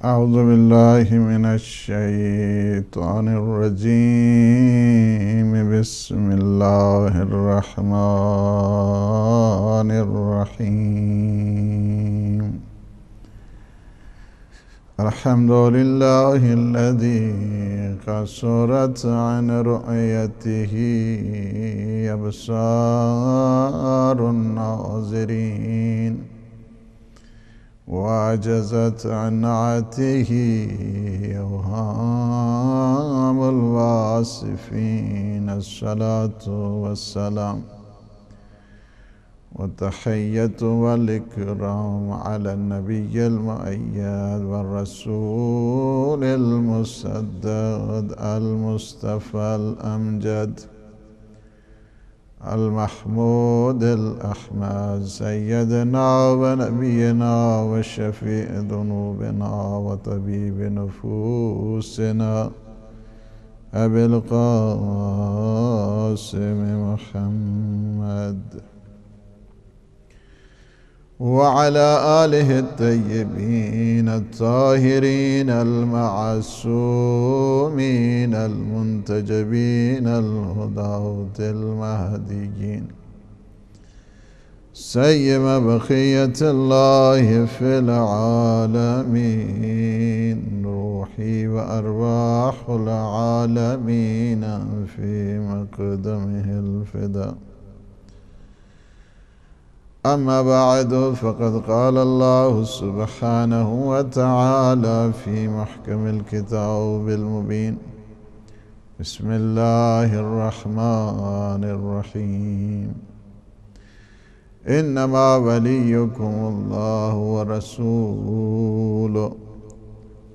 أعوذ بالله من الشيطان الرجيم. بسم الله الرحمن الرحيم. الحمد لله الذي قصرت عن رؤيته أبصار الناظرين وعجزت عن نعته أوهام الواصفين. الصلاة والسلام والتحية والإكرام على النبي المؤيد والرسول المسدد المصطفى الأمجد المحمود الأحمد سيدنا ونبينا وشفيع ذنوبنا وطبيب نفوسنا أبي القاسم محمد وعلى آله الطيبين الطاهرين المعصومين المنتجبين الهداة المهديين سيما بقية الله في العالمين. روحي وأرواح العالمين في مقدمه الفداء. أما بعد، فقد قال الله سبحانه وتعالى في محكم الكتاب المبين. بسم الله الرحمن الرحيم. إنما وليكم الله ورسوله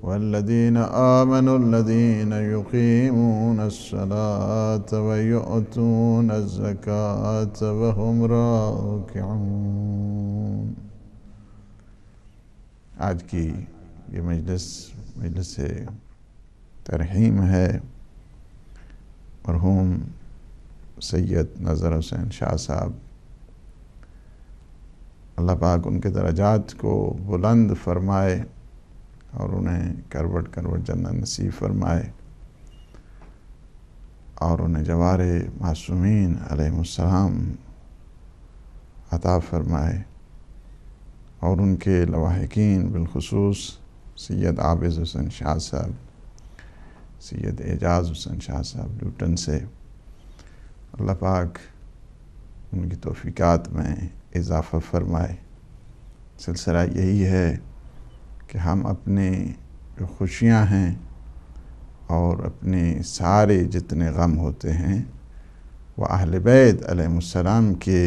والذين آمنوا الذين يقيمون الصلاة ويؤتون الزكاة وهم راكعون. آج کی یہ مجلس ترحیم ہے مرحوم سید نظر حسین شاہ صاحب. اللہ پاک ان کے درجات کو بلند فرمائے اور انہیں کروٹ جنت نصیب فرمائے اور انہیں جوار معصومین علیہم السلام عطا فرمائے اور ان کے لواحقین بالخصوص سید عابد حسین شاہ صاحب، سید اعجاز حسین شاہ صاحب لوٹن سے اللہ پاک ان کی توفیقات میں اضافہ فرمائے. سلسلہ یہی ہے کہ ہم اپنے جو خوشیاں ہیں اور اپنے سارے جتنے غم ہوتے ہیں وہ اہل بیت علیہ السلام کے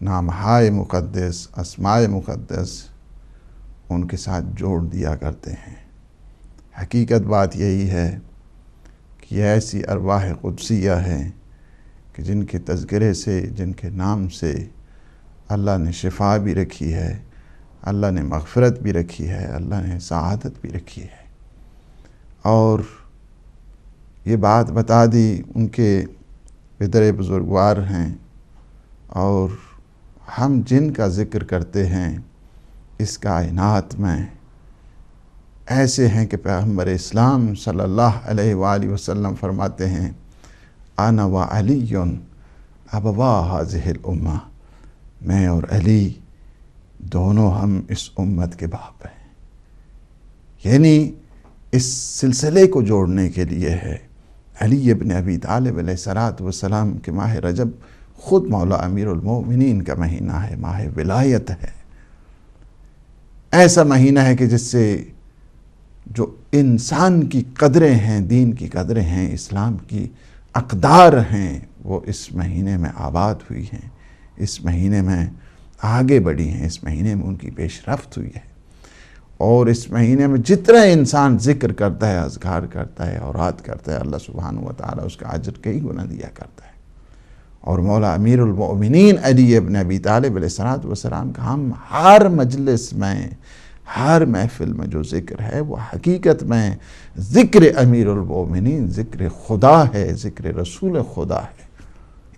نامہائے مقدس، اسمائے مقدس ان کے ساتھ جوڑ دیا کرتے ہیں. حقیقت بات یہی ہے کہ یہ ایسی ارواح قدسیہ ہیں کہ جن کے تذکرے سے، جن کے نام سے اللہ نے شفا بھی رکھی ہے، اللہ نے مغفرت بھی رکھی ہے، اللہ نے سعادت بھی رکھی ہے. اور یہ بات بتا دی ان کے پدر بزرگوار ہیں. اور ہم جن کا ذکر کرتے ہیں اس کائنات میں ایسے ہیں کہ پیغمبر اسلام صلی اللہ علیہ وآلہ وسلم فرماتے ہیں انا و علی ابوا ہذہ الامہ، میں اور علی دونوں ہم اس امت کے باپ ہیں. یعنی اس سلسلے کو جوڑنے کے لیے ہے. علی ابن ابی طالب علیہ السلام کے ماہ رجب خود مولا امیر المومنین کا مہینہ ہے، ماہ ولایت ہے. ایسا مہینہ ہے کہ جس سے جو انسان کی قدریں ہیں، دین کی قدریں ہیں، اسلام کی اقدار ہیں، وہ اس مہینے میں آباد ہوئی ہیں، اس مہینے میں آگے بڑھی ہیں، اس مہینے میں ان کی پیش رفت ہوئی ہے. اور اس مہینے میں جتنا انسان ذکر کرتا ہے، اذکار کرتا ہے، اوراد کرتا ہے، اللہ سبحانہ وتعالی اس کا اجر کئی گنا دیا کرتا ہے. اور مولا امیر المؤمنین علی ابن ابی طالب علیہ السلام کا ہم ہر مجلس میں، ہر محفل میں جو ذکر ہے وہ حقیقت میں ذکر امیر المؤمنین، ذکر خدا ہے، ذکر رسول خدا ہے.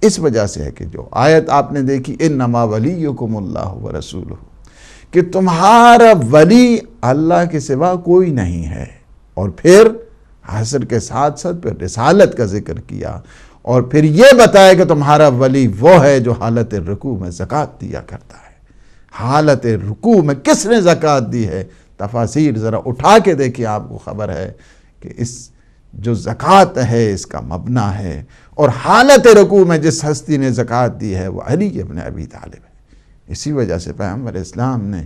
اس وجہ سے ہے کہ جو آیت آپ نے دیکھی انما ولیکم اللہ ورسولہ، کہ تمہارا ولی اللہ کے سوا کوئی نہیں ہے، اور پھر حصر کے ساتھ ساتھ پھر رسالت کا ذکر کیا، اور پھر یہ بتایا کہ تمہارا ولی وہ ہے جو حالت رکوع میں زکوٰۃ دیا کرتا ہے۔ حالت رکوع میں کس نے زکوٰۃ دی ہے؟ تفاسیر ذرا اٹھا کے دیکھیں، آپ کو خبر ہے کہ اس جو زکوٰۃ ہے اس کا مبنی ہے، اور حالت رکوع میں جس ہستی نے زکوٰۃ دی ہے وہ علی ابن ابی طالب ہے۔ اسی وجہ سے پیغمبر اسلام نے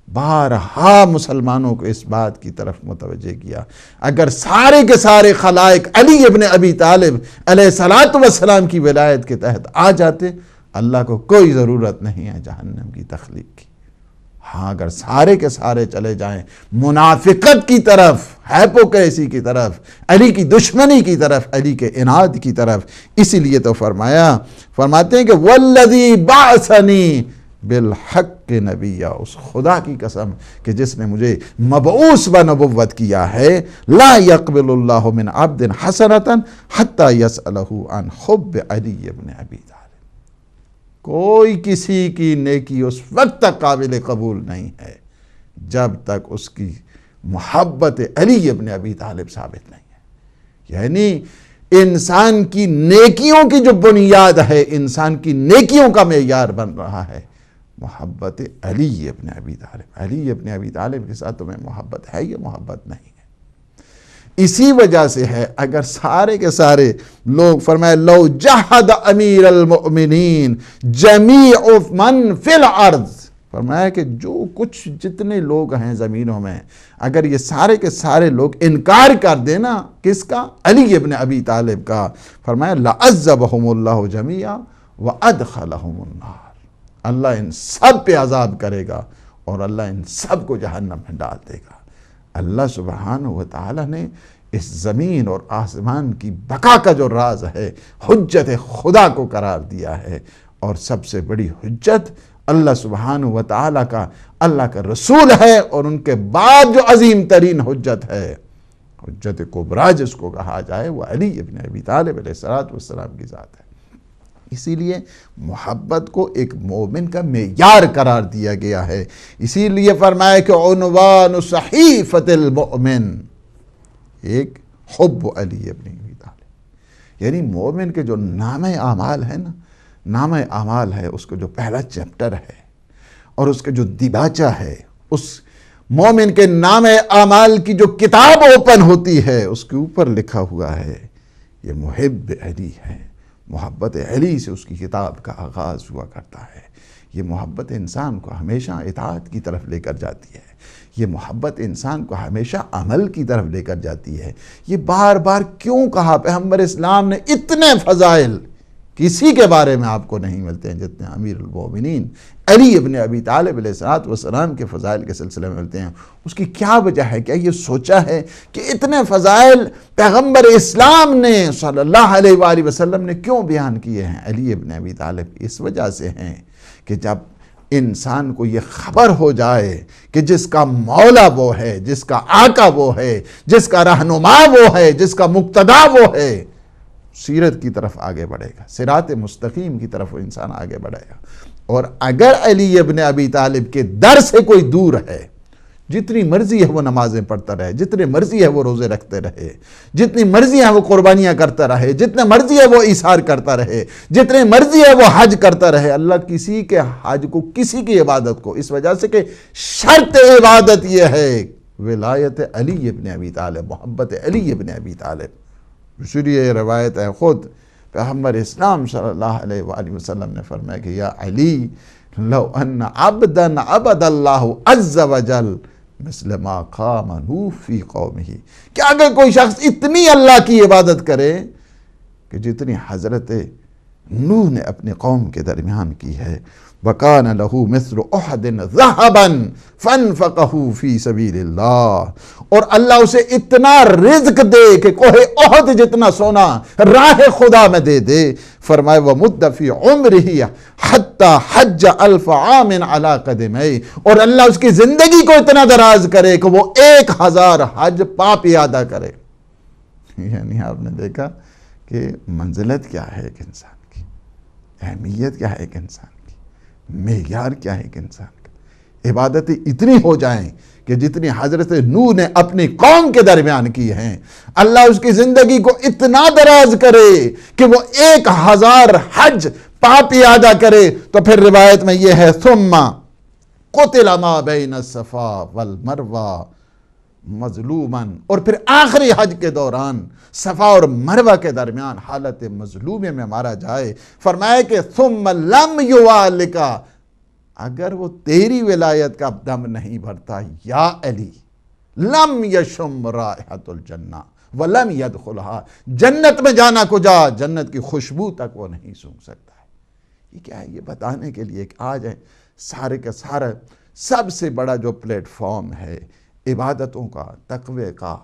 بارہا مسلمانوں کو اس بات کی طرف متوجہ کیا، اگر سارے کے سارے خلائق علی ابن ابی طالب علیہ السلام کی ولایت کے تحت آ جاتے، اللہ کو کوئی ضرورت نہیں ہے جہنم کی تخلیق کی۔ ہاں اگر سارے کے سارے چلے جائیں منافقت کی طرف، ہیپوکریسی کی طرف، علی کی دشمنی کی طرف، علی کے عناد کی طرف، اسی لیے تو فرماتے ہیں کہ والذی بعثنی بالحق نبیہ، اس خدا کی قسم کہ جس نے مجھے مبعوث بنبوت کیا ہے، لا يقبل اللہ من عبد حسنة حتى يسألہ عن حب علی ابن ابی طالب۔ کوئی کسی کی نیکی اس وقت تک قابل قبول نہیں ہے جب تک اس کی محبت علی ابن ابی طالب ثابت نہیں ہے۔ یعنی انسان کی نیکیوں کی جو بنیاد ہے، انسان کی نیکیوں کا معیار بن رہا ہے محبت علی ابن ابی طالب۔ علی ابن ابی طالب کے ساتھ تمہیں محبت ہے یا محبت نہیں ہے؟ اسی وجہ سے ہے اگر سارے کے سارے لوگ، فرمائے لو جہد امیر المؤمنین جمیع من فی الارض، فرمایا کہ جو کچھ جتنے لوگ ہیں زمینوں میں، اگر یہ سارے کے سارے لوگ انکار کر دینا کس کا؟ علی ابن ابی طالب کا، فرمایا لعذبہم اللہ جمیعا وادخلہم النار، اللہ ان سب پہ عذاب کرے گا اور اللہ ان سب کو جہنم میں ڈال دے گا۔ اللہ سبحانہ وتعالی نے اس زمین اور آسمان کی بقا کا جو راز ہے حجت خدا کو قرار دیا ہے، اور سب سے بڑی حجت اللہ سبحانہ وتعالی کا اللہ کا رسول ہے، اور ان کے بعد جو عظیم ترین حجت ہے، حجت کبریٰ جس کو کہا جائے، وہ علی ابن ابی طالب علیہ السلام کی ذات ہے۔ اسی لیے محبت کو ایک مومن کا معیار قرار دیا گیا ہے۔ اسی لیے فرمایا کہ عنوان صحیفۃ المؤمن ایک حب علی ابن ابی طالب، یعنی مومن کے جو نام اعمال ہے نا، نام اعمال ہے اس کو جو پہلا چیپٹر ہے اور اس کے جو دیباچہ ہے، اس مومن کے نام اعمال کی جو کتاب اوپن ہوتی ہے اس کے اوپر لکھا ہوا ہے یہ محب علی ہے۔ محبت علی سے اس کی کتاب کا آغاز ہوا کرتا ہے۔ یہ محبت انسان کو ہمیشہ اطاعت کی طرف لے کر جاتی ہے، یہ محبت انسان کو ہمیشہ عمل کی طرف لے کر جاتی ہے۔ یہ بار بار کیوں کہا؟ پیغمبر اسلام نے اتنے فضائل کسی کے بارے میں آپ کو نہیں ملتے ہیں جتنے امیر المومنین علی ابن ابی طالب علیہ السلام کے فضائل کے سلسلے میں ملتے ہیں۔ اس کی کیا وجہ ہے؟ کیا یہ سوچا ہے کہ اتنے فضائل پیغمبر اسلام نے صلی اللہ علیہ وآلہ وسلم نے کیوں بیان کیے ہیں؟ علی ابن ابی طالب اس وجہ سے ہیں کہ جب انسان کو یہ خبر ہو جائے کہ جس کا مولا وہ ہے، جس کا آقا وہ ہے، جس کا رہنما وہ ہے، جس کا مقتدا وہ ہے، سیرت کی طرف آگے بڑھے گا، صراط مستقیم کی طرف وہ انسان آگے بڑھے گا۔ اور اگر علی ابن ابی طالب کے در سے کوئی دور ہے، جتنی مرضی ہے وہ نمازیں پڑھتا رہے، جتنے مرضی ہے وہ روزے رکھتے رہے، جتنی مرضی ہے وہ قربانیاں کرتا رہے، جتنے مرضی ہے وہ ایثار کرتا رہے، جتنے مرضی ہے وہ حج کرتا رہے، اللہ کسی کے حج کو، کسی کی عبادت کو، اس وجہ سے کہ شرط عبادت یہ ہے ولایت علی ابن ابی طالب، محبت علی ابن ابی طالب۔ اسی لیے یہ روایت ہے، خود پیغمبر اسلام صلی اللہ علیہ وآلہ وسلم نے فرمایا کہ یا علی لو ان عبدا عبد اللہ عز وجل مثل ما قام نوح فی قومہ، کہ اگر کوئی شخص اتنی اللہ کی عبادت کرے کہ جتنی حضرت نوح نے اپنے قوم کے درمیان کی ہے، وَكَانَ لَهُ مِثْلُ أُحْدٍ ذَهَبًا فَانْفَقَهُ فِي سَبِيلِ اللَّهِ، اور اللہ اسے اتنا رزق دے کہ کوہ احد جتنا سونا راہ خدا میں دے دے، فرمائے وَمُدَّ فِي عُمْرِهِ حَتَّى حَجَّ أَلْفَ عَامٍ عَلَى قَدِمَيْهِ، اور اللہ اس کی زندگی کو اتنا دراز کرے کہ وہ 1000 حج پا پیادہ کرے۔ یعنی آپ نے دیکھا کہ منزلت کیا ہے ایک انسان کی، اہمیت کیا ہے ایک انسان کی، معیار کیا ہے ایک انسان کا۔ عبادتیں اتنی ہو جائیں کہ کہ جتنی حضرت نوح نے اپنی قوم کے درمیان کی ہیں، اللہ اس کی زندگی کو اتنا دراز کرے کہ وہ 1000 حج پاپی ادا کرے، تو پھر روایت میں یہ ہے ثم قتل ما بین الصفا والمروہ مظلوما، اور پھر آخری حج کے دوران صفا اور مروہ کے درمیان حالت مظلومے میں مارا جائے۔ فرمایا کہ ثم لم یوالکا، اگر وہ تیری ولایت کا دم نہیں بھرتا یا علی، لم یشم رائحۃ الجنہ ولم یدخلھا، جنت میں جانا کجا، جنت کی خوشبو تک وہ نہیں سونگھ سکتا ہے۔ یہ کیا ہے؟ یہ بتانے کے لیے کہ آج ہے سارے کا سارا سب سے بڑا جو پلیٹ فارم ہے عبادتوں کا، تقوی کا،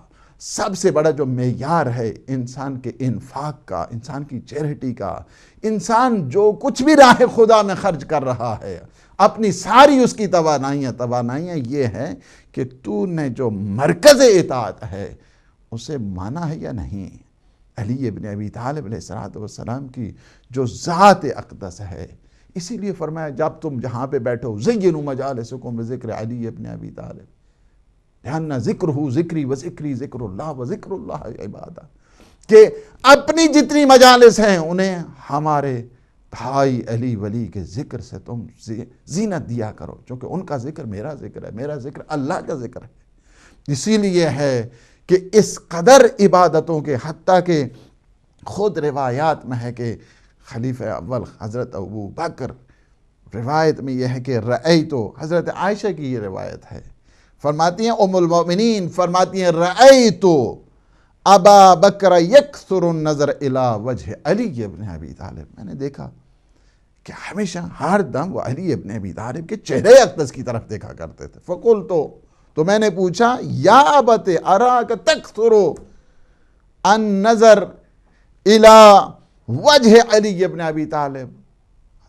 سب سے بڑا جو معیار ہے انسان کے انفاق کا، انسان کی چیریٹی کا، انسان جو کچھ بھی راہ خدا میں خرچ کر رہا ہے، اپنی ساری اس کی توانائیاں یہ ہے کہ تو نے جو مرکز اطاعت ہے اسے مانا ہے یا نہیں۔ علی ابن ابی طالب علیہ السلام کی جو ذات اقدس ہے، اسی لیے فرمایا جب تم جہاں پہ بیٹھو زینوا مجالسکم بذکر علی ابن ابی طالب لأن ذکرہ ذکری و ذکری ذکر اللہ و ذکر اللہ عبادہ، کہ اپنی جتنی مجالس ہیں انہیں ہمارے بھائی علی ولی کے ذکر سے تم زینت دیا کرو، چونکہ ان کا ذکر میرا ذکر ہے، میرا ذکر اللہ کا ذکر ہے۔ اسی لیے ہے کہ اس قدر عبادتوں کے، حتیٰ کہ خود روایات میں ہے کہ خلیفہ اول حضرت ابو بکر، روایت میں یہ ہے کہ رأیتو، حضرت عائشہ کی یہ روایت ہے، فرماتی ہیں ام المؤمنین، فرماتی ہیں رأیتو ابا بکر یکثر النظر الی وجہ علی ابن ابی طالب، میں نے دیکھا کہ ہمیشہ ہر دم وہ علی ابن ابی طالب کے چہرے اقدس کی طرف دیکھا کرتے تھے۔ فقلتو، تو میں نے پوچھا یا ابت اراک تکثر النظر الی وجہ علی ابن ابی طالب،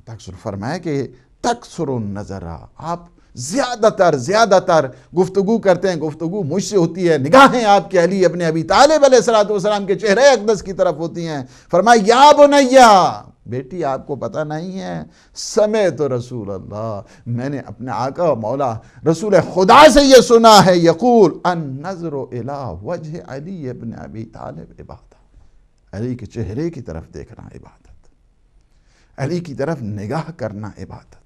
تکثر فرمایا کہ تکثر النظر، آپ زیادہ تر گفتگو کرتے ہیں، گفتگو مجھ سے ہوتی ہے، نگاہیں آپ کے علی ابن ابی طالب علیہ السلام کے چہرے اقدس کی طرف ہوتی ہیں۔ فرمایا یا بنیا، بیٹی آپ کو پتہ نہیں ہے، سمعت رسول اللہ، میں نے اپنے آقا و مولا رسول خدا سے یہ سنا ہے، یقول النظر الی وجہ علی ابن ابی طالب عبادہ، علی کے چہرے کی طرف دیکھنا عبادت، علی کی طرف نگاہ کرنا عبادت،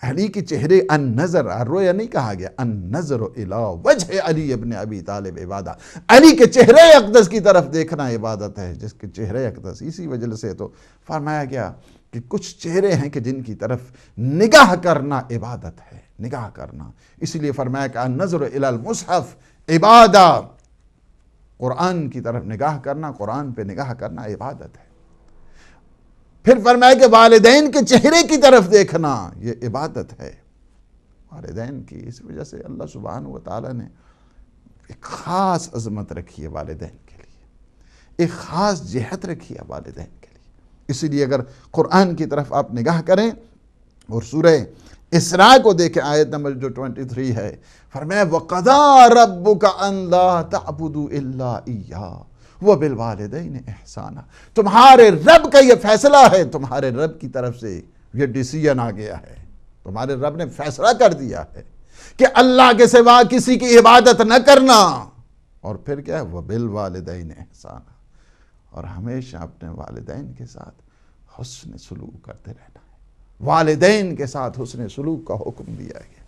علی کے چہرے، النظر، الرؤیا نہیں کہا گیا، النظر الی وجہ علی ابن ابی طالب عبادہ، علی کے چہرے اقدس کی طرف دیکھنا عبادت ہے، جس کے چہرے اقدس، اسی وجہ سے تو فرمایا گیا کہ کچھ چہرے ہیں کہ جن کی طرف نگاہ کرنا عبادت ہے، نگاہ کرنا، اسی لیے فرمایا کہ النظر الی المصحف عبادہ، قرآن کی طرف نگاہ کرنا، قرآن پہ نگاہ کرنا عبادت ہے۔ پھر فرمایا کہ والدین کے چہرے کی طرف دیکھنا یہ عبادت ہے، والدین کی، اس وجہ سے اللہ سبحانہ و تعالیٰ نے ایک خاص عظمت رکھی ہے والدین کے لیے، ایک خاص جہت رکھی ہے والدین کے لیے۔ اسی لیے اگر قرآن کی طرف آپ نگاہ کریں اور سورہ اسراء کو دیکھیں، آیت نمبر جو 23 ہے، فرمایا وَقَضَىٰ رَبُّكَ أَن لَا تَعْبُدُوا إِلَّا إِيَّاهُ وَبِالْوَالِدَيْنِ إِحْسَانًا، تمہارے رب کا یہ فیصلہ ہے، تمہارے رب کی طرف سے یہ ڈیسیجن آ گیا ہے، تمہارے رب نے فیصلہ کر دیا ہے کہ اللہ کے سوا کسی کی عبادت نہ کرنا، اور پھر کیا ہے وَبِالْوَالِدَيْنِ إِحْسَانًا، اور ہمیشہ اپنے والدین کے ساتھ حسن سلوک کرتے رہنا ہے۔ والدین کے ساتھ حسن سلوک کا حکم دیا گیا،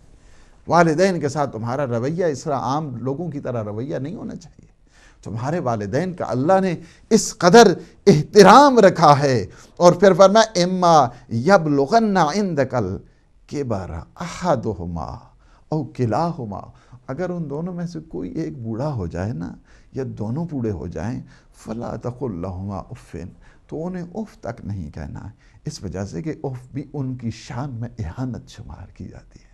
والدین کے ساتھ تمہارا رویہ اس طرح عام لوگوں کی طرح رویہ نہیں ہونا چاہیے، تمہارے والدین کا اللہ نے اس قدر احترام رکھا ہے۔ اور پھر فرمایا اما یبلغن عندک الکبر احدہما او کلاہما، اگر ان دونوں میں سے کوئی ایک بوڑھا ہو جائے نا، یا دونوں بوڑھے ہو جائیں، فلا تقل لہما اف، تو انہیں اف تک نہیں کہنا ہے، اس وجہ سے کہ اف بھی ان کی شان میں اہانت شمار کی جاتی ہے،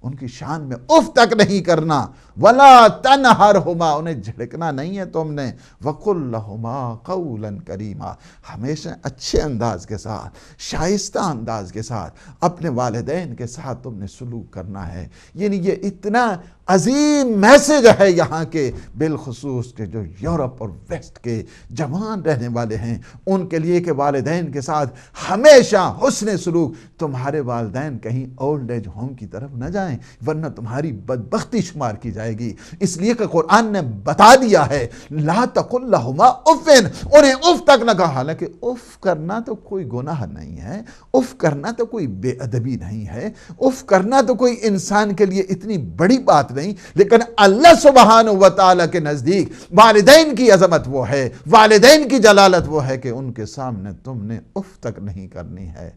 ان کی شان میں اف تک نہیں کرنا۔ ولا تنہرہما، انہیں جھڑکنا نہیں ہے تم نے، وقل لہما قولا کریما، ہمیشہ اچھے انداز کے ساتھ، شائستہ انداز کے ساتھ اپنے والدین کے ساتھ تم نے سلوک کرنا ہے۔ یعنی یہ اتنا عظیم میسج ہے یہاں کے، بالخصوص کہ جو یورپ اور ویسٹ کے جوان رہنے والے ہیں ان کے لیے، کہ والدین کے ساتھ ہمیشہ حسن سلوک۔ تمہارے والدین کہیں اولڈ ایج ہوم کی طرف نہ جائیں، ورنہ تمہاری بدبختی شمار کی جائے گی۔ اس لیے کہ قرآن نے بتا دیا ہے لا تقل لہما افن، انہیں اف تک نہ کہا۔ حالانکہ اف کرنا تو کوئی گناہ نہیں ہے، اف کرنا تو کوئی بے ادبی نہیں ہے، اف کرنا تو کوئی انسان کے لیے اتنی بڑی بات نہیں، لیکن اللہ سبحانہ و تعالیٰ کے نزدیک والدین کی عظمت وہ ہے، والدین کی جلالت وہ ہے کہ ان کے سامنے تم نے اف تک نہیں کرنی ہے۔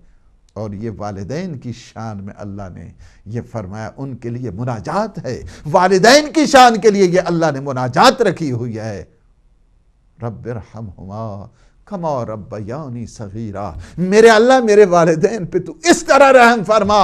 اور یہ والدین کی شان میں اللہ نے یہ فرمایا ان کے لیے مناجات ہے، والدین کی شان کے لیے یہ اللہ نے مناجات رکھی ہوئی ہے۔ رب ارحمہما کما ربیانی صغیرا، میرے اللہ میرے والدین پہ تو اس طرح رحم فرما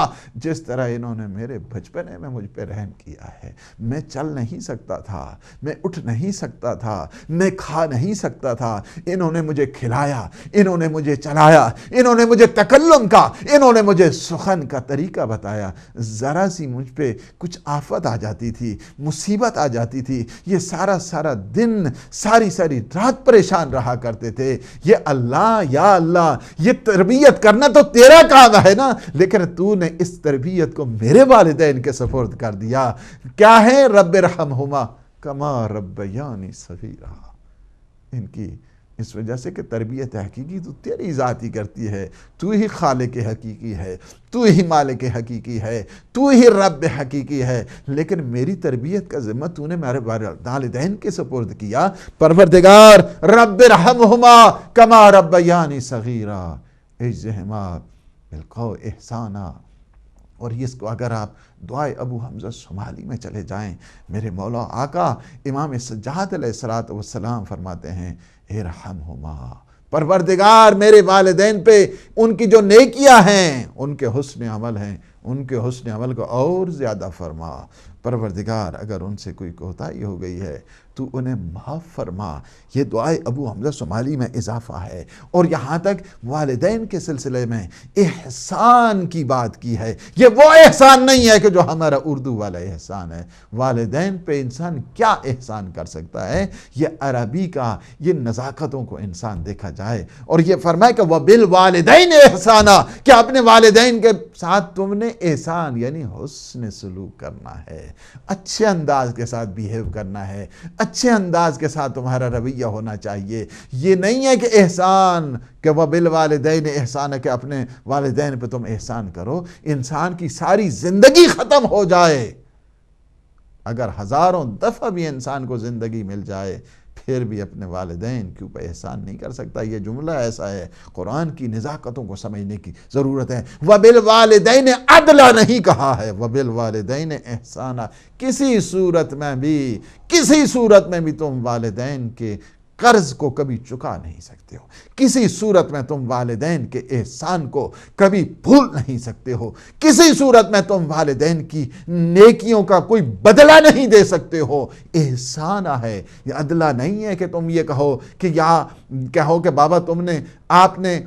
جس طرح انہوں نے میرے بچپنے میں مجھ پہ رحم کیا ہے۔ میں چل نہیں سکتا تھا، میں اٹھ نہیں سکتا تھا، میں کھا نہیں سکتا تھا، انہوں نے مجھے کھلایا، انہوں نے مجھے چلایا، انہوں نے مجھے تکلم کا، انہوں نے مجھے سخن کا طریقہ بتایا۔ ذرا سی مجھ پہ کچھ آفت آ جاتی تھی، مصیبت آ جاتی تھی، یہ سارا دن ساری رات پریشان رہا کرتے تھے۔ یہ اللہ، یا اللہ، یہ تربیت کرنا تو تیرا کام ہے نا، لیکن تو نے اس تربیت کو میرے والدین کے سپرد کر دیا۔ کیا ہے؟ رب ارحمہما کما ربیانی صغیرا۔ ان کی اس وجہ سے کہ تربیت حقیقی تو تیری ذات ہی کرتی ہے، تو ہی خالق حقیقی ہے، تو ہی مالک حقیقی ہے، تو ہی رب حقیقی ہے، لیکن میری تربیت کا ذمہ تو نے میرے والدین کے سپرد کیا۔ پروردگار رب ارحمہما کما ربیانی صغیرا اجزہما بالقول احسانا۔ اور اس کو اگر آپ دعائے ابو حمزہ صومالی میں چلے جائیں، میرے مولا آقا امام سجاد علیہ السلام فرماتے ہیں ارحمہما، پروردگار میرے والدین پہ ان کی جو نیکیاں ہیں، ان کے حسن عمل ہیں، ان کے حسن عمل کو اور زیادہ فرما۔ پروردگار اگر ان سے کوئی کوتاہی ہو گئی ہے تو انہیں معاف فرما۔ یہ دعائے ابو حمزہ صومالی میں اضافہ ہے، اور یہاں تک والدین کے سلسلے میں احسان کی بات کی ہے۔ یہ وہ احسان نہیں ہے کہ جو ہمارا اردو والا احسان ہے۔ والدین پہ انسان کیا احسان کر سکتا ہے؟ یہ عربی کا یہ نزاکتوں کو انسان دیکھا جائے، اور یہ فرمائے کہ وَبِالْوَالِدَيْنِ احسانا، کہ اپنے والدین کے ساتھ تم نے احسان یعنی حسن سلوک کرنا ہے، اچھے انداز کے ساتھ بیہیو کرنا ہے، اچھے انداز کے ساتھ تمہارا رویہ ہونا چاہیے۔ یہ نہیں ہے کہ احسان کہ وَبِالْوَالِدَيْنِ احسان ہے کہ اپنے والدین پہ تم احسان کرو، انسان کی ساری زندگی ختم ہو جائے، اگر ہزاروں دفعہ بھی انسان کو زندگی مل جائے پھر بھی اپنے والدین کے اوپر احسان نہیں کر سکتا۔ یہ جملہ ایسا ہے، قرآن کی نزاکتوں کو سمجھنے کی ضرورت ہے۔ وَبِالْوَالِدَيْنِ عَدْلًا نہیں کہا ہے، وَبِالْوَالِدَيْنِ احسانا۔ کسی صورت میں بھی تم والدین کے قرض کو کبھی چکا نہیں سکتے ہو، کسی صورت میں تم والدین کے احسان کو کبھی بھول نہیں سکتے ہو، کسی صورت میں تم والدین کی نیکیوں کا کوئی بدلہ نہیں دے سکتے ہو۔ احسان ہے، یہ عدلہ نہیں ہے کہ تم یہ کہو کہ بابا آپ نے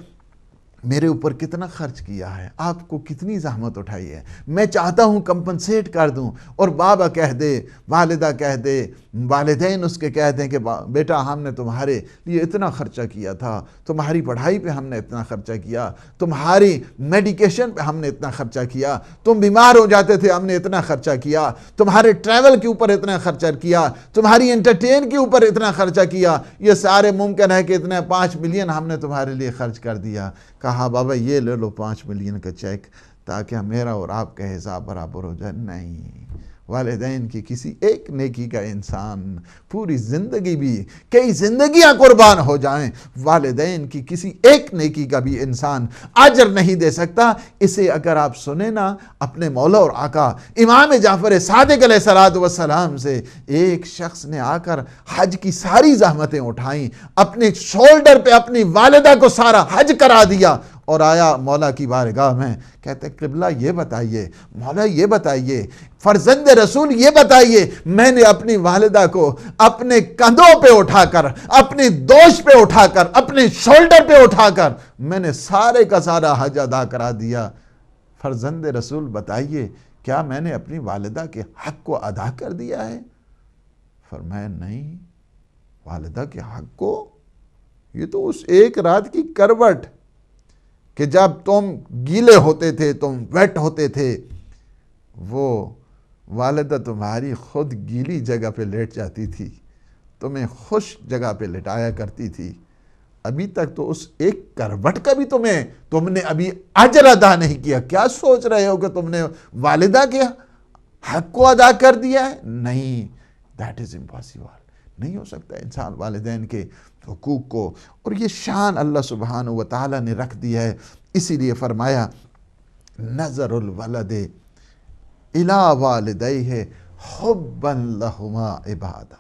میرے اوپر کتنا خرچ کیا ہے، آپ کو کتنی زحمت اٹھائی ہے، میں چاہتا ہوں کمپنسیٹ کر دوں، اور بابا کہہ دے، والدہ کہہ دے، والدین اس کے کہہ دیں کہ بیٹا ہم نے تمہارے لیے اتنا خرچہ کیا تھا، تمہاری پڑھائی پہ ہم نے اتنا خرچہ کیا، تمہاری میڈیکیشن پہ ہم نے اتنا خرچہ کیا، تم بیمار ہو جاتے تھے ہم نے اتنا خرچہ کیا، تمہارے ٹریول کے اوپر اتنا خرچہ کیا، تمہاری انٹرٹین کے اوپر اتنا خرچہ کیا، یہ سارے ممکن ہے کہ اتنے 5 ملین ہم نے تمہارے لیے خرچ کر دیا۔ کہا بابا یہ لے لو 5 ملین کا چیک تاکہ میرا اور آپ کا حساب برابر ہو جائے۔ نہیں، والدین کی کسی ایک نیکی کا انسان پوری زندگی بھی کئی زندگیاں قربان ہو جائیں، والدین کی کسی ایک نیکی کا بھی انسان اجر نہیں دے سکتا۔ اسے اگر آپ سنیں نا، اپنے مولا اور آقا امام جعفر صادق علیہ السلام سے ایک شخص نے آ کر حج کی ساری زحمتیں اٹھائیں، اپنے شولڈر پہ اپنی والدہ کو سارا حج کرا دیا، اور آیا مولا کی بارگاہ میں، کہتے ہیں قبلہ یہ بتائیے، مولا یہ بتائیے، فرزند رسول یہ بتائیے، میں نے اپنی والدہ کو اپنے کندھوں پہ اٹھا کر، اپنی دوش پہ اٹھا کر، اپنے شولڈر پہ اٹھا کر میں نے سارے کا سارا حج ادا کرا دیا، فرزند رسول بتائیے کیا میں نے اپنی والدہ کے حق کو ادا کر دیا ہے؟ فرمایا نہیں، والدہ کے حق کو، یہ تو اس ایک رات کی کروٹ کہ جب تم گیلے ہوتے تھے، تم ویٹ ہوتے تھے، وہ والدہ تمہاری خود گیلی جگہ پہ لیٹ جاتی تھی، تمہیں خوش جگہ پہ لٹایا کرتی تھی، ابھی تک تو اس ایک کروٹ کا بھی تم نے ابھی اجر ادا نہیں کیا، کیا سوچ رہے ہو کہ تم نے والدہ کے حق کو ادا کر دیا ہے؟ نہیں، دیٹ از امپاسبل، نہیں ہو سکتا انسان والدین کے حقوق کو، اور یہ شان اللہ سبحانہ و تعالیٰ نے رکھ دی ہے، اسی لیے فرمایا نظر الولد الی والدیہ حبا لہما عبادہ،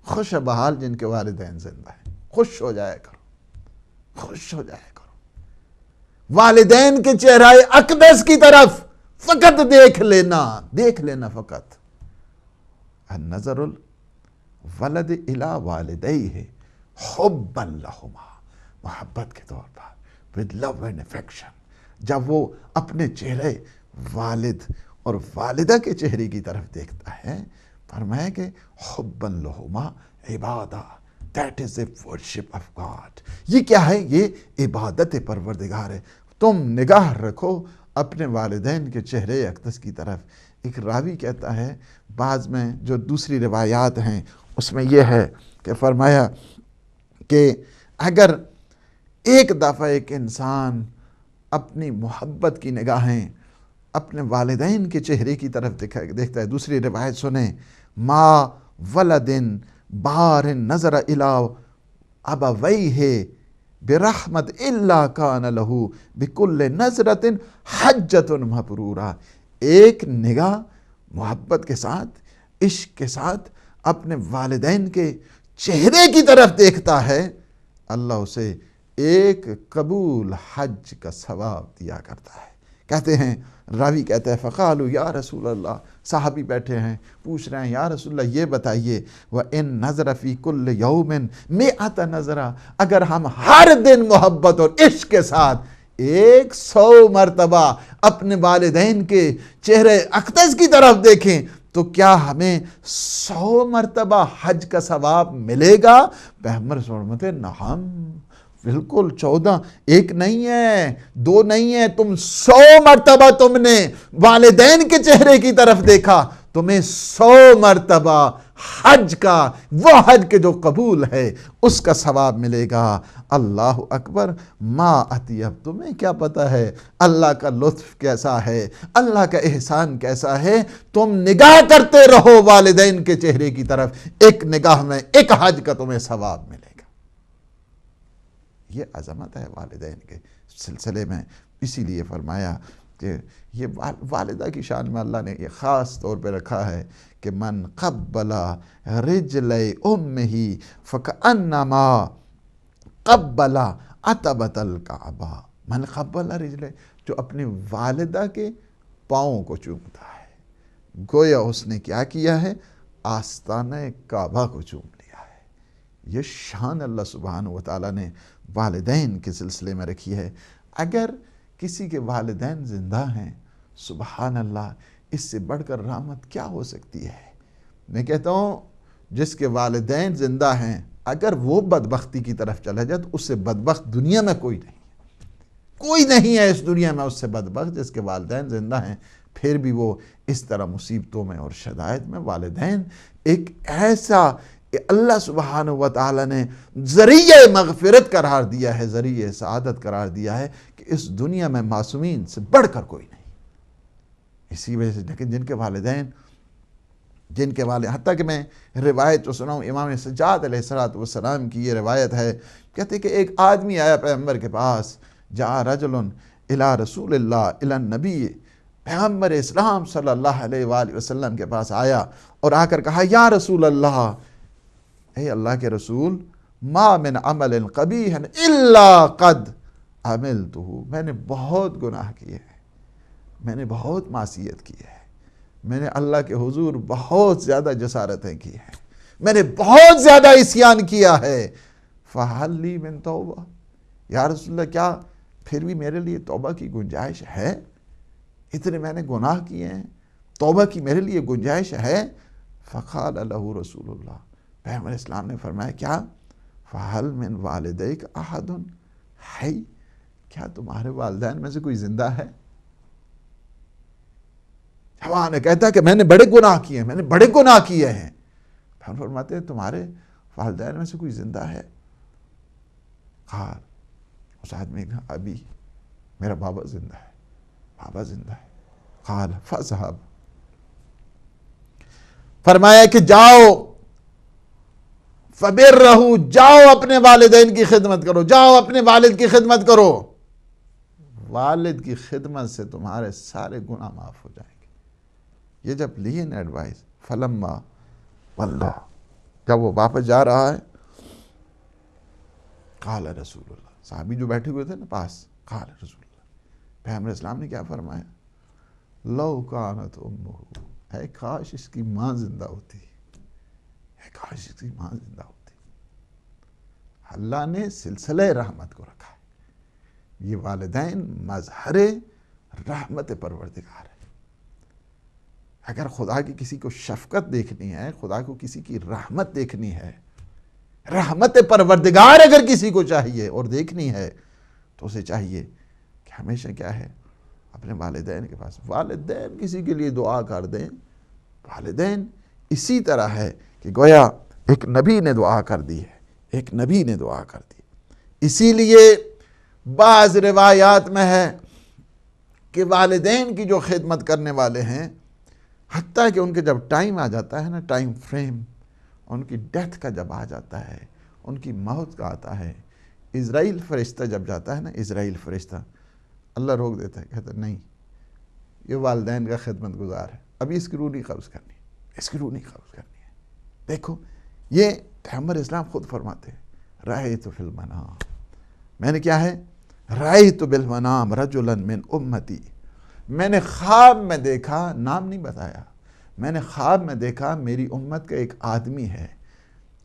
خوش بحال جن کے والدین زندہ ہیں، خوش ہو جایا کرو، خوش ہو جایا کرو، والدین کے چہرہ اقدس کی طرف فقط دیکھ لینا فقط، النظر الولد الی والدیہ حبا لہما، محبت کے طور پر with love and affection، جب وہ اپنے چہرے والد اور والدہ کے چہرے کی طرف دیکھتا ہے، فرمایا کہ حبا لہما Ubadah, that is a worship of God، یہ کیا ہے؟ یہ عبادت پروردگار ہے، تم نگاہ رکھو اپنے والدین کے چہرے اقدس کی طرف۔ ایک راوی کہتا ہے، بعض میں جو دوسری روایات ہیں اس میں یہ ہے کہ فرمایا کہ اگر ایک دفعہ ایک انسان اپنی محبت کی نگاہیں اپنے والدین کے چہرے کی طرف دیکھتا ہے، دوسری روایت سنیں، ما ولد بار نظر الی ابویہ برحمت الا کان لہ بکل نظرۃ حجۃ مبرورہ، ایک نگاہ محبت کے ساتھ، عشق کے ساتھ اپنے والدین کے چہرے کی طرف دیکھتا ہے، اللہ اسے ایک قبول حج کا ثواب دیا کرتا ہے۔ کہتے ہیں، راوی کہتا ہے، فقالوا یا رسول اللہ، صحابی بیٹھے ہیں پوچھ رہے ہیں، یا رسول اللہ یہ بتائیے، وَإِن نَظَرَ فِي كُلِّ يَوْمٍ مِئَةَ نَظْرَةٍ، اگر ہم ہر دن محبت اور عشق کے ساتھ 100 مرتبہ اپنے والدین کے چہرے اقدس کی طرف دیکھیں تو کیا ہمیں 100 مرتبہ حج کا ثواب ملے گا؟ پیغمبر صلی اللہ علیہ وسلم، نعم، بالکل، 14، ایک نہیں ہے، 2 نہیں ہے، تم 100 مرتبہ تم نے والدین کے چہرے کی طرف دیکھا، تمہیں 100 مرتبہ حج کا، وہ حج کے جو قبول ہے اس کا ثواب ملے گا۔ اللہ اکبر، ما اطیب، تمہیں کیا پتا ہے اللہ کا لطف کیسا ہے، اللہ کا احسان کیسا ہے، تم نگاہ کرتے رہو والدین کے چہرے کی طرف، ایک نگاہ میں ایک حج کا تمہیں ثواب ملے گا۔ یہ عظمت ہے والدین کے سلسلے میں، اسی لیے فرمایا کہ یہ والدہ کی شان میں اللہ نے یہ خاص طور پہ رکھا ہے کہ من قبل رجل امہ فکأنما قبل عتبۃ الکعبہ، من قبل رجل، جو اپنی والدہ کے پاؤں کو چومتا ہے، گویا اس نے کیا کیا ہے؟ آستانہ کعبہ کو چوم لیا ہے۔ یہ شان اللہ سبحانہ و تعالیٰ نے والدین کے سلسلے میں رکھی ہے۔ اگر کسی کے والدین زندہ ہیں، سبحان اللہ، اس سے بڑھ کر رحمت کیا ہو سکتی ہے؟ میں کہتا ہوں جس کے والدین زندہ ہیں، اگر وہ بدبختی کی طرف چلا جائے تو اس سے بدبخت دنیا میں کوئی نہیں ہے، کوئی نہیں ہے اس دنیا میں اس سے بدبخت جس کے والدین زندہ ہیں۔ پھر بھی وہ اس طرح مصیبتوں میں اور شدائد میں، والدین ایک ایسا اللہ سبحانہ و تعالیٰ نے ذریعہ مغفرت قرار دیا ہے، ذریعہ سعادت قرار دیا ہے کہ اس دنیا میں معصومین سے بڑھ کر کوئی نہیں۔ اسی وجہ سے لیکن جن کے والدین حتیٰ کہ میں روایت جو سناؤں، امام سجاد علیہ السلام کی یہ روایت ہے، کہتے کہ ایک آدمی آیا پیغمبر کے پاس، جاء رجل الی رسول اللہ الی النبی، پیغمبر اسلام صلی اللہ علیہ وآلہ وسلم کے پاس آیا اور آ کر کہا، یا رسول اللہ، اے اللہ کے رسول، ما من عمل قبیح الا قد عملتہ، میں نے بہت گناہ کیے ہیں، میں نے بہت معصیت کی ہے، میں نے اللہ کے حضور بہت زیادہ جسارتیں کی ہیں، میں نے بہت زیادہ عصیان کیا ہے، فَهَلْ لِي مِن توبہ، یا رسول اللہ کیا پھر بھی میرے لیے توبہ کی گنجائش ہے؟ اتنے میں نے گناہ کیے ہیں، توبہ کی میرے لیے گنجائش ہے؟ فقال لہ رسول اللہ، پیغمبر اسلام نے فرمایا کیا؟ فَهَلْ مِن وَالِدَيْكَ أَحَدٌ حَيٌّ، کیا تمہارے والدین میں سے کوئی زندہ ہے؟ جوان کہتا ہے کہ میں نے بڑے گناہ کیے ہیں، میں نے بڑے گناہ کیے ہیں۔ پھر فرماتے ہیں تمہارے والدین میں سے کوئی زندہ ہے؟ قال، اس آدمی نے کہا ابھی، میرا بابا زندہ ہے، بابا زندہ ہے۔ قال فاذهب، فرمایا کہ جاؤ، فبرہ، جاؤ اپنے والدین کی خدمت کرو، جاؤ اپنے والد کی خدمت کرو، والد کی خدمت سے تمہارے سارے گناہ معاف ہو جائیں گے۔ یہ جب لیے نا ایڈوائز، فلما واللہ، جب وہ واپس جا رہا ہے، قال رسول اللہ، صحابی جو بیٹھے ہوئے تھے نا پاس، قال رسول اللہ، پیغمبر اسلام نے کیا فرمایا؟ لو کانت امہ، اے کاش اس کی ماں زندہ ہوتی، اے کاش اس کی ماں زندہ ہوتی۔ اللہ نے سلسلہ رحمت کو رکھا ہے، یہ والدین مظہر رحمت پروردگار ہے۔ اگر خدا کی کسی کو شفقت دیکھنی ہے، خدا کو کسی کی رحمت دیکھنی ہے، رحمت پروردگار اگر کسی کو چاہیے اور دیکھنی ہے، تو اسے چاہیے کہ ہمیشہ کیا ہے، اپنے والدین کے پاس، والدین کسی کے لیے دعا کر دیں۔ والدین اسی طرح ہے کہ گویا ایک نبی نے دعا کر دی ہے، ایک نبی نے دعا کر دی۔ اسی لیے بعض روایات میں ہے کہ والدین کی جو خدمت کرنے والے ہیں، حتیٰ کہ ان کے جب ٹائم آ جاتا ہے نا، ٹائم فریم، ان کی ڈیتھ کا جب آ جاتا ہے، ان کی موت کا آتا ہے، اسرائیل فرشتہ جب جاتا ہے نا، اسرائیل فرشتہ، اللہ روک دیتا ہے، کہتا ہے نہیں، یہ والدین کا خدمت گزار ہے، ابھی اس کی روح نہیں قبض کرنی، اس کی روح نہیں قبض کرنی ہے۔ دیکھو یہ پیغمبر اسلام خود فرماتے ہیں، رأیت فی المنام، میں نے کیا ہے، رأیت بالمنام رجلا من امتی، میں نے خواب میں دیکھا، نام نہیں بتایا، میں نے خواب میں دیکھا میری امت کا ایک آدمی ہے،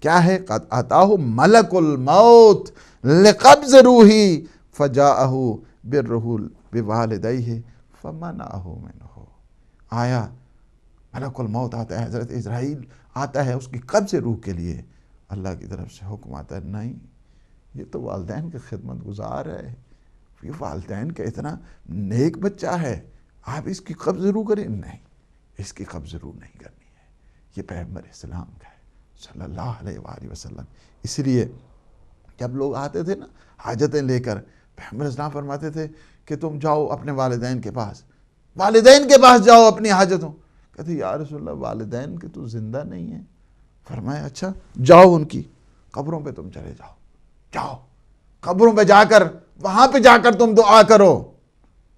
کیا ہے، قد اتاہ ملک الموت لقبض روحی فجاءہ برہ بوالدیہ فمنعہ منہ، آیا ملک الموت آتا ہے، حضرت اسرائیل آتا ہے اس کی قبض روح کے لیے، اللہ کی طرف سے حکم آتا ہے نہیں، یہ تو والدین کی خدمت گزار ہے، یہ والدین کا اتنا نیک بچہ ہے، آپ اس کی قبض روح کریں؟ نہیں، اس کی قبض روح نہیں کرنی ہے، یہ پیغمبر اسلام کا ہے صلی اللہ علیہ وآلہ وسلم۔ اس لیے جب لوگ آتے تھے نا حاجتیں لے کر، پیغمبر اسلام فرماتے تھے کہ تم جاؤ اپنے والدین کے پاس، والدین کے پاس جاؤ اپنی حاجتوں، کہتے یا رسول اللہ والدین کے تو زندہ نہیں ہیں۔ فرمایا اچھا جاؤ ان کی قبروں پہ تم چلے جاؤ، جاؤ قبروں پہ جا کر، وہاں پہ جا کر تم دعا کرو۔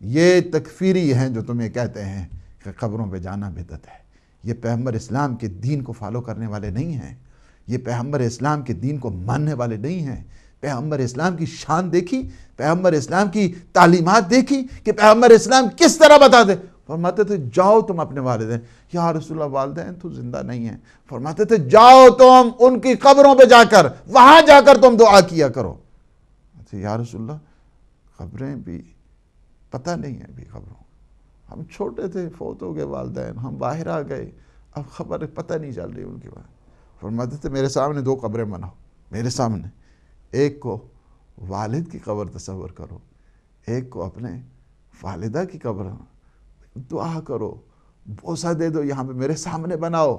یہ تکفیری ہیں جو تمہیں کہتے ہیں کہ قبروں پہ جانا بدعت ہے، یہ پیغمبر اسلام کے دین کو فالو کرنے والے نہیں ہیں، یہ پیغمبر اسلام کے دین کو ماننے والے نہیں ہیں۔ پیغمبر اسلام کی شان دیکھی، پیغمبر اسلام کی تعلیمات دیکھی کہ پیغمبر اسلام کس طرح بتاتے، فرماتے تھے جاؤ تم اپنے والدین، یا رسول اللہ والدین تو زندہ نہیں ہیں، فرماتے تھے جاؤ تم ان کی قبروں پہ جا کر، وہاں جا کر تم دعا کیا کرو۔ یا رسول اللہ قبریں بھی پتہ نہیں ہے ابھی قبروں، ہم چھوٹے تھے، فوت ہو گئے والدین، ہم باہر آ گئے، اب خبر پتہ نہیں چل رہی ان کے بارے۔ فرماتے تھے میرے سامنے دو قبریں بناؤ، میرے سامنے، ایک کو والد کی قبر تصور کرو، ایک کو اپنے والدہ کی قبر، دعا کرو، بوسہ دے دو، یہاں پہ میرے سامنے بناؤ۔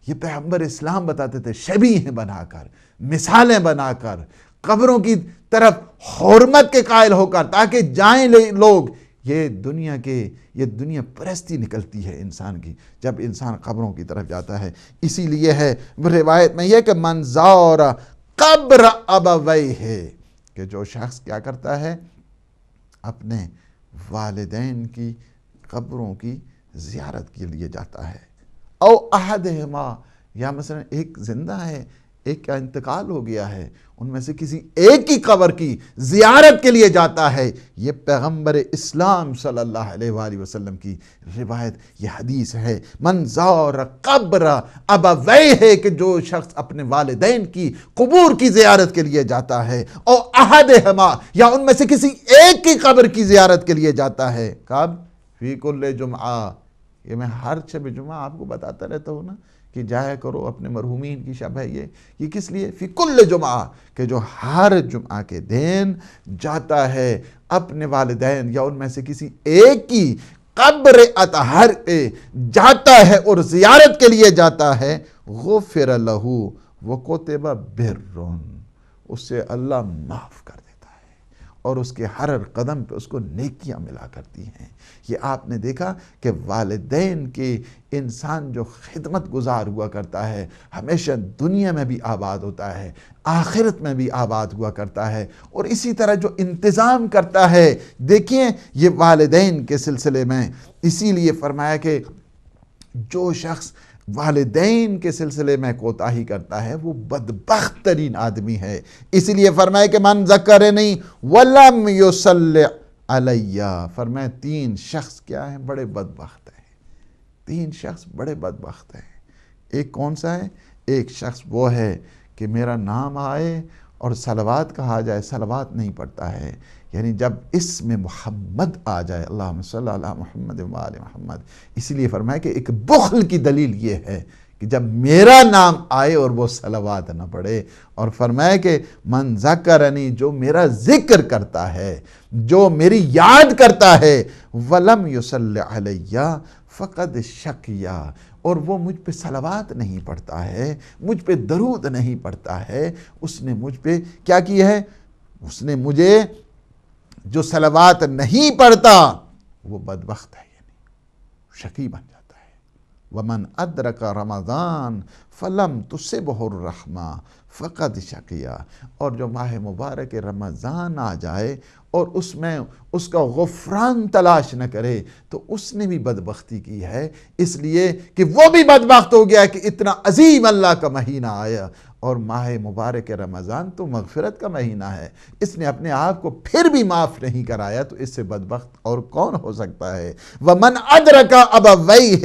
یہ پیغمبر اسلام بتاتے تھے، شبیہ بنا کر، مثالیں بنا کر، قبروں کی طرف حرمت کے قائل ہو کر، تاکہ جائیں لوگ، یہ دنیا پرستی نکلتی ہے انسان کی جب انسان قبروں کی طرف جاتا ہے۔ اسی لیے ہے روایت میں یہ کہ من زار قبر ابویہ، کہ جو شخص کیا کرتا ہے، اپنے والدین کی قبروں کی زیارت کے لیے جاتا ہے، او احدہما، یا مثلا ایک زندہ ہے ایک کا انتقال ہو گیا ہے، ان میں سے کسی ایک کی قبر کی زیارت کے لیے جاتا ہے۔ یہ پیغمبر اسلام صلی اللہ علیہ وآلہ وسلم کی روایت، یہ حدیث ہے۔ من زار قبر ابویہ، کہ جو شخص اپنے والدین کی قبور کی زیارت کے لیے جاتا ہے، اور احدہما، یا ان میں سے کسی ایک کی قبر کی زیارت کے لیے جاتا ہے، کب؟ فی کل جمعہ، یہ میں ہر شب جمعہ آپ کو بتاتا رہتا ہوں نا کہ جایا کرو، اپنے مرحومین کی شب ہے یہ کس لیے؟ فی کل جمعہ، کہ جو ہر جمعہ کے دن جاتا ہے اپنے والدین یا ان میں سے کسی ایک کی قبر اطہر پہ جاتا ہے اور زیارت کے لیے جاتا ہے، غفر لہو وکتب برٌ، اس سے اللہ معاف کر دیتا ہے اور اس کے ہر قدم پہ اس کو نیکیاں ملا کرتی ہیں۔ یہ آپ نے دیکھا کہ والدین کے انسان جو خدمت گزار ہوا کرتا ہے ہمیشہ دنیا میں بھی آباد ہوتا ہے، آخرت میں بھی آباد ہوا کرتا ہے، اور اسی طرح جو انتظام کرتا ہے، دیکھیں یہ والدین کے سلسلے میں، اسی لیے فرمایا کہ جو شخص والدین کے سلسلے میں کوتاہی کرتا ہے وہ بدبخت ترین آدمی ہے۔ اسی لیے فرمایا کہ من ذکرنی ولم یصلی علیہ، فرمایا 3 شخص کیا ہیں؟ بڑے بدبخت ہیں۔ 3 شخص بڑے بدبخت ہیں۔ ایک کون سا ہے؟ ایک شخص وہ ہے کہ میرا نام آئے اور صلوات کہا جائے، صلوات نہیں پڑھتا ہے، یعنی جب اسم محمد آ جائے، اللہم صلی علی محمد و آل محمد، اسی لیے فرمایا کہ ایک بخل کی دلیل یہ ہے کہ جب میرا نام آئے اور وہ صلوات نہ پڑھے، اور فرمایا کہ من ذکرنی، جو میرا ذکر کرتا ہے، جو میری یاد کرتا ہے، ولم یصلی علیہ فقد شقیہ، اور وہ مجھ پہ صلوات نہیں پڑھتا ہے، مجھ پہ درود نہیں پڑھتا ہے، اس نے مجھ پہ کیا کیا ہے؟ اس نے مجھے جو صلوات نہیں پڑھتا وہ بدبخت ہے، یعنی شقی بن جاتا ہے۔ وَمَنْ أَدْرَكَ رَمَضَانَ فَلَمْ تُصِبْهُ الرَّحْمَةُ فَقَدْ شَقِيَ، اور جو ماہ مبارک رمضان آ جائے اور اس میں اس کا غفران تلاش نہ کرے تو اس نے بھی بدبختی کی ہے، اس لیے کہ وہ بھی بدبخت ہو گیا کہ اتنا عظیم اللہ کا مہینہ آیا، اور ماہ مبارک رمضان تو مغفرت کا مہینہ ہے، اس نے اپنے آپ کو پھر بھی معاف نہیں کرایا، تو اس سے بدبخت اور کون ہو سکتا ہے؟ وَمَنْ أَدْرَكَ أَبَوَيْهِ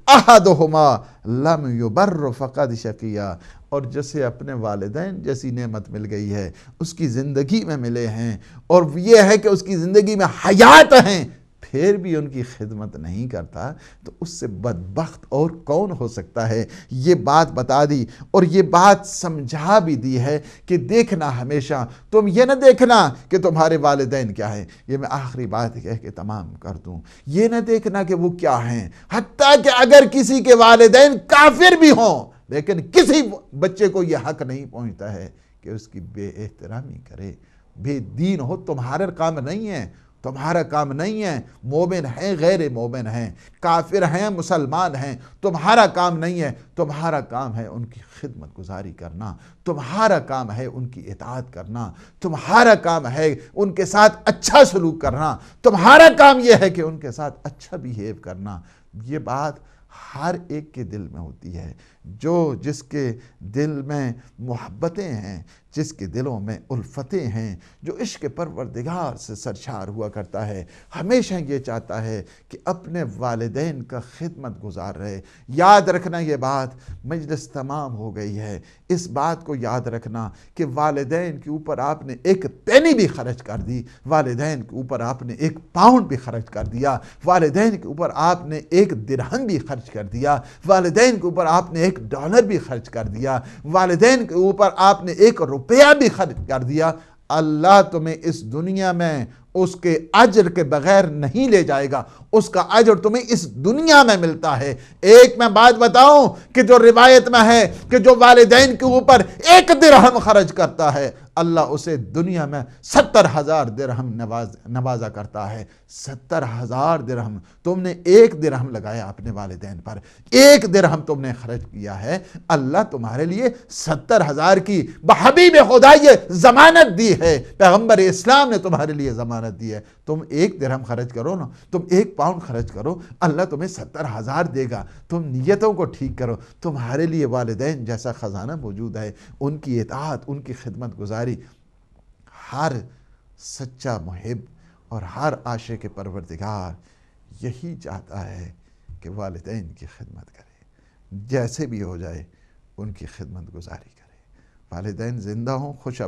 أَحَدُهُمَا لَمْ يُبَرُّ فَقَدْ شَقِيَ، اور جسے اپنے والدین جیسی نعمت مل گئی ہے، اس کی زندگی میں ملے ہیں، اور یہ ہے کہ اس کی زندگی میں حیات ہیں، پھر بھی ان کی خدمت نہیں کرتا، تو اس سے بدبخت اور کون ہو سکتا ہے؟ یہ بات بتا دی اور یہ بات سمجھا بھی دی ہے کہ دیکھنا ہمیشہ، تم یہ نہ دیکھنا کہ تمہارے والدین کیا ہیں، یہ میں آخری بات کہہ کے تمام کر دوں، یہ نہ دیکھنا کہ وہ کیا ہیں، حتیٰ کہ اگر کسی کے والدین کافر بھی ہوں، لیکن کسی بچے کو یہ حق نہیں پہنچتا ہے کہ اس کی بے احترامی کرے۔ بے دین ہو، تمہارا کام نہیں ہے، تمہارا کام نہیں ہے، مومن ہیں غیر مومن ہیں، کافر ہیں مسلمان ہیں، تمہارا کام نہیں ہے، تمہارا کام ہے ان کی خدمت گزاری کرنا، تمہارا کام ہے ان کی اطاعت کرنا، تمہارا کام ہے ان کے ساتھ اچھا سلوک کرنا، تمہارا کام یہ ہے کہ ان کے ساتھ اچھا بیہیو کرنا۔ یہ بات ہر ایک کے دل میں ہوتی ہے، جس کے دل میں محبتیں ہیں، جس کے دلوں میں الفتیں ہیں، جو عشق پروردگار سے سرشار ہوا کرتا ہے، ہمیشہ یہ چاہتا ہے کہ اپنے والدین کا خدمت گزار رہے۔ یاد رکھنا یہ بات، مجلس تمام ہو گئی ہے، اس بات کو یاد رکھنا کہ والدین کے اوپر آپ نے ایک پینی بھی خرچ کر دی، والدین کے اوپر آپ نے ایک پاؤنڈ بھی خرچ کر دیا، والدین کے اوپر آپ نے ایک درہم بھی خرچ کر دیا، والدین کے اوپر آپ نے ایک ڈالر بھی خرچ کر دیا، والدین کے اوپر آپ نے ایک روپیہ بھی خرچ کر دیا، اللہ تمہیں اس دنیا میں اس کے اجر کے بغیر نہیں لے جائے گا، اس کا اجر تمہیں اس دنیا میں ملتا ہے۔ ایک میں بات بتاؤں کہ جو روایت میں ہے کہ جو والدین کے اوپر 1 درہم خرچ کرتا ہے، اللہ اسے دنیا میں 70,000 درہم نوازا کرتا ہے۔ 70,000 درہم، تم نے 1 درہم لگایا اپنے والدین پر، 1 درہم تم نے خرچ کیا ہے، اللہ تمہارے لیے 70,000 کی بحبیب خدا یہ ضمانت دی ہے، پیغمبر اسلام نے تمہارے لیے ضمانت امانت دی ہے. تم 1 درہم خرچ کرو نا, تم 1 پاؤنڈ خرچ کرو, اللہ تمہیں 70,000 دے گا. تم نیتوں کو ٹھیک کرو. تمہارے لیے والدین جیسا خزانہ موجود ہے, ان کی اطاعت, ان کی خدمت گزاری. ہر سچا محب اور ہر عاشق پروردگار یہی چاہتا ہے کہ والدین کی خدمت کرے, جیسے بھی ہو جائے ان کی خدمت گزاری کرے. والدین زندہ ہوں, خوش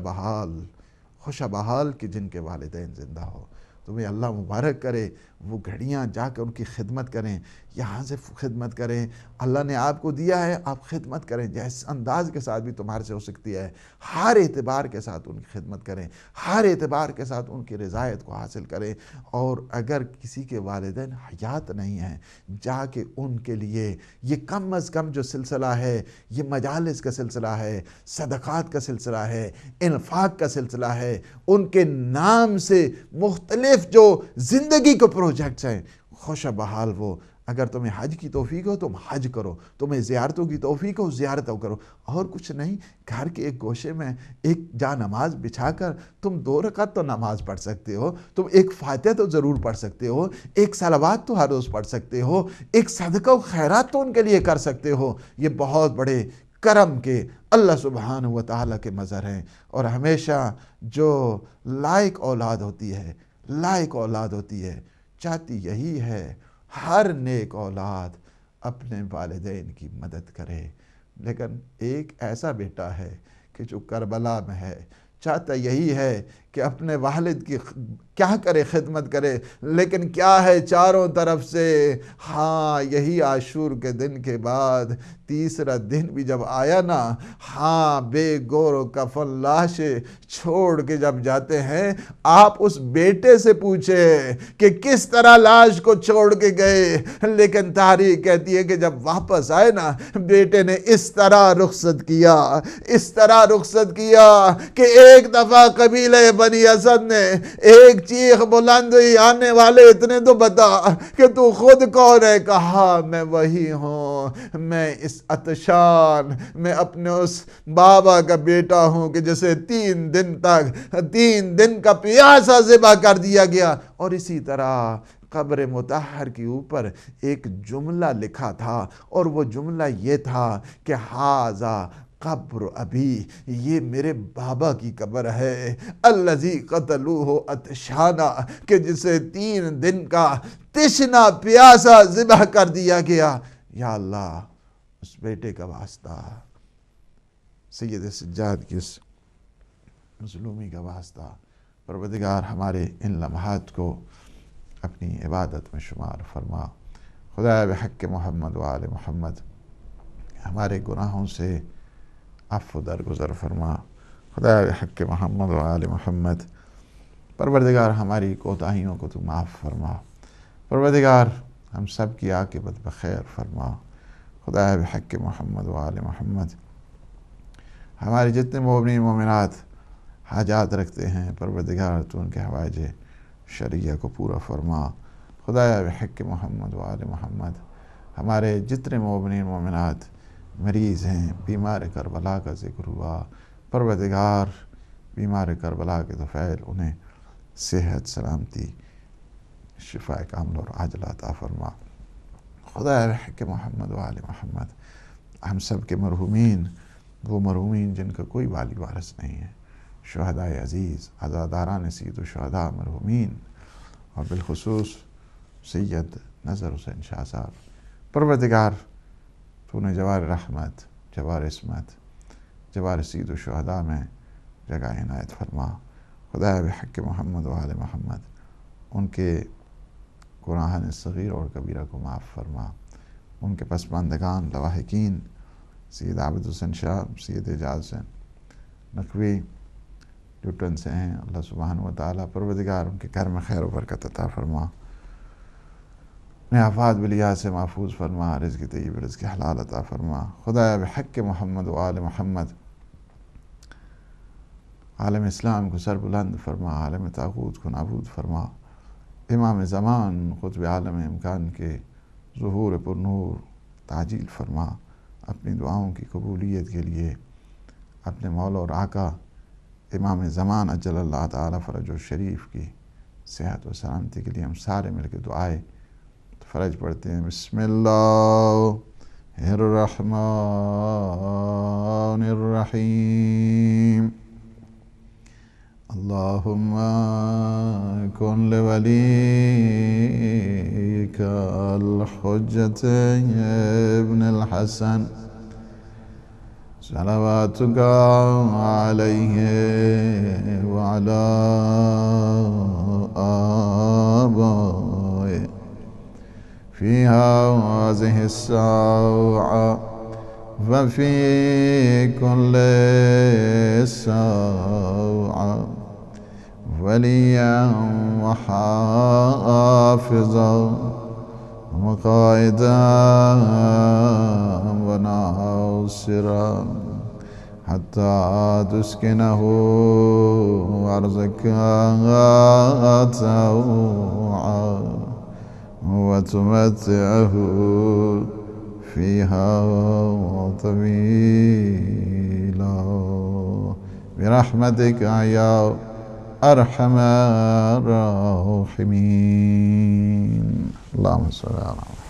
بحال کہ جن کے والدین زندہ ہو. تمہیں اللہ مبارک کرے, وہ گھڑیاں جا کر ان کی خدمت کریں, یہاں سے خدمت کریں. اللہ نے آپ کو دیا ہے, آپ خدمت کریں جیس انداز کے ساتھ بھی تمہارے سے ہو سکتی ہے. ہر اعتبار کے ساتھ ان کی خدمت کریں, ہر اعتبار کے ساتھ ان کی رضایت کو حاصل کریں. اور اگر کسی کے والدین حیات نہیں ہیں, جا کے ان کے لیے یہ کم از کم جو سلسلہ ہے, یہ مجالس کا سلسلہ ہے, صدقات کا سلسلہ ہے, انفاق کا سلسلہ ہے, ان کے نام سے مختلف جو زندگی کے پروجیکٹس ہیں, خوش بحال وہ. اگر تمہیں حج کی توفیق ہو تم حج کرو, تمہیں زیارتوں کی توفیق ہو زیارتوں کرو. اور کچھ نہیں, گھر کے ایک گوشے میں ایک جا نماز بچھا کر تم 2 رکعت تو نماز پڑھ سکتے ہو, تم ایک فاتحہ تو ضرور پڑھ سکتے ہو, ایک صلوات تو ہر روز پڑھ سکتے ہو, ایک صدقہ و خیرات تو ان کے لیے کر سکتے ہو. یہ بہت بڑے کرم کے اللہ سبحانہ و تعالیٰ کے مظہر ہیں. اور ہمیشہ جو لائق اولاد ہوتی ہے چاہتی یہی ہے ہر نیک اولاد اپنے والدین کی مدد کرے. لیکن ایک ایسا بیٹا ہے کہ جو کربلا میں ہے, چاہتا یہی ہے کہ اپنے والد کی کیا کرے, خدمت کرے, لیکن کیا ہے چاروں طرف سے, ہاں یہی عاشور کے دن کے بعد تیسرا دن بھی جب آیا نا, ہاں بے گور و کفن لاشیں چھوڑ کے جب جاتے ہیں, آپ اس بیٹے سے پوچھے کہ کس طرح لاش کو چھوڑ کے گئے, لیکن تاریخ کہتی ہے کہ جب واپس آئے نا, بیٹے نے اس طرح رخصت کیا کہ ایک دفعہ قبیلہ بنی اسد نے ایک چیخ بلند ہوئی, آنے والے اتنے تو بتا کہ تو خود کون ہے. کہا میں وہی ہوں, میں اس عطشان, میں اپنے اس بابا کا بیٹا ہوں کہ جسے 3 دن کا پیاسا ذبح کر دیا گیا. اور اسی طرح قبر مطہر کے اوپر ایک جملہ لکھا تھا, اور وہ جملہ یہ تھا کہ ہاذا قبر ابھی, یہ میرے بابا کی قبر ہے, الذی قتلوہ عطشانا, کہ جسے 3 دن کا تشنا پیاسا ذبح کر دیا گیا. یا اللہ, اس بیٹے کا واسطہ, سید سجاد کی اس مظلومی کا واسطہ, پروردگار ہمارے ان لمحات کو اپنی عبادت میں شمار فرما. خدا بحق محمد و آل محمد ہمارے گناہوں سے عفو درگزر فرما. خدا بحق محمد و آل محمد پروردگار ہماری کوتاہیوں کو تو معاف فرما. پروردگار ہم سب کی عاقبت بخیر فرما. خدا بحق محمد و آل محمد ہمارے جتنے مومنین مومنات حاجات رکھتے ہیں, پروردگار تو ان کے حوائج شرعیہ کو پورا فرما. خدا بحق محمد و آل محمد ہمارے جتنے مومنین مومنات مریض ہیں, بیمار کربلا کا ذکر ہوا, پروردگار بیمار کربلا کے طفیل انہیں صحت, سلامتی, شفاء کامل اور عاجل عطا فرما. خدا بحق محمد و آل محمد ہم سب کے مرحومین, وہ مرحومین جن کا کوئی والی وارث نہیں ہے, شہداء عزیز, عزاداران سید و شہداء مرحومین, اور بالخصوص سید نظر حسین شاہ صاحب, پروردگار تو نے جوار رحمت, جوار عصمت, جوار سید و شہداء میں جگہ عنایت فرما. خدا بحق محمد و آل محمد ان کے گناہان صغیر اور کبیرہ کو معاف فرما. ان کے پسماندگان لواحقین سید عابد حسین شاہ, سید اعجاز حسین نقوی لٹن سے ہیں, اللہ سبحانہ و تعالیٰ پروردگار ان کے گھر میں خیر و برکت عطا فرما. انہیں آفات بلیات سے محفوظ فرما, رزق طیب, رزق حلال عطا فرما. خدا بحق محمد و آل محمد عالم اسلام کو سر بلند فرما, عالم طاغوت کو نابود فرما. امام زمان قطب عالم امکان کے ظہور پر نور تعجیل فرما. اپنی دعاؤں کی قبولیت کے لیے اپنے مولا اور آقا امام زمان اجل اللہ تعالی فرج و شریف کی صحت و سلامتی کے لیے ہم سارے مل کے دعائیں فرج پڑھتے ہیں. بسم اللہ الرحمن الرحیم. اللہم کن لولیک الحجۃ ابن الحسن صلواتک علیہ وعلی آبائہ فی ہذہ الساعة وفی کل ساعة ولیا وحافظا وقائدا وناصرا حتى تسكنه أرضك طوعا وتمتعه فيها طويلا برحمتك يا أرحم الراحمين. اللهم صل على محمد.